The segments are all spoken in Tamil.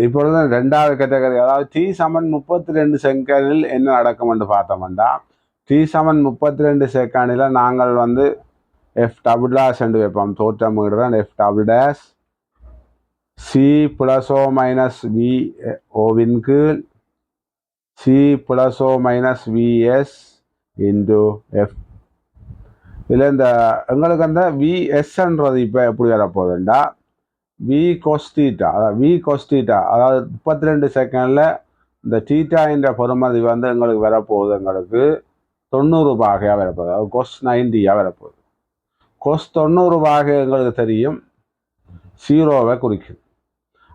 இப்பொழுது 2வது கேட்டகரி, அதாவது t = 32 செகண்டில் என்ன நடக்கும் என்று பார்த்தோம்னா, t = 32 செகண்டில் நாங்கள் வந்து f" என்று வைப்போம். தோற்றமிடுறோம் f" c ± v ஓவின் கீழ் c ± vs இன்டு f. இதில் இந்த எங்களுக்கு அந்த vsன்றது இப்போ எப்படி வரப்போகுதுண்டா v cos θ, அதாவது v cos θ, அதாவது 32 செகண்டில் இந்த தீட்டாயின் பெறுமதி வந்து எங்களுக்கு வரப்போகுது, எங்களுக்கு 90 பாகையாக வரப்போகுது, அதாவது cos 90 வரப்போகுது. cos 90 பாகை எங்களுக்கு தெரியும் 0வை குறிக்கும்.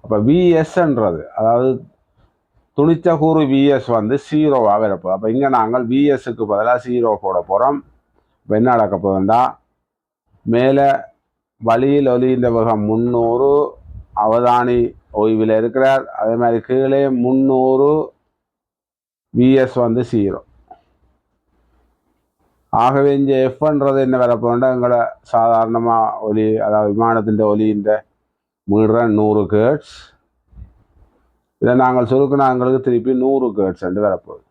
அப்போ vsன்றது, அதாவது துணிச்ச கூறு vs வந்து 0வாக வரப்போகுது. அப்போ இங்கே நாங்கள் vsக்கு பதிலாக 0 போட போகிறோம். இப்போ என்ன நடக்க போகுதுண்டா, மேலே வழியில் ஒலியின் வேகம் 300, அவதானி ஓய்வில் இருக்கிறார். அதே மாதிரி கீழே 300, vs வந்து 0. ஆகவே இங்கே எஃப்ன்றது என்ன வரப்போகுதுண்டா, எங்களை சாதாரணமாக ஒலி, அதாவது விமானத்தின் ஒலியின் மீற 100 ஹெர்ட்ஸ். இதை நாங்கள் சுருக்கினா எங்களுக்கு திருப்பி 100 ஹெர்ட்ஸ் என்று வரப்போகுது.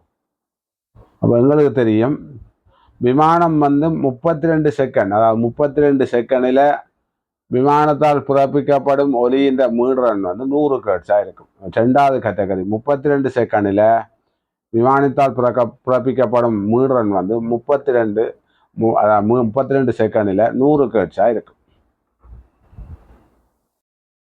அப்போ எங்களுக்கு தெரியும் விமானம் வந்து 32 செகண்ட், அதாவது 32 செகண்டில் விமானத்தால் பிறப்பிக்கப்படும் ஒலியின் மீறன் வந்து 100 ஹெர்ட்ஸாக இருக்கும். 2வது கேட்டகரி 32 செகண்டில் விமானத்தால் பிறப்பிக்கப்படும் மீறன் வந்து 32 செகண்டில் 100 ஹெர்ட்ஸாக இருக்கும்.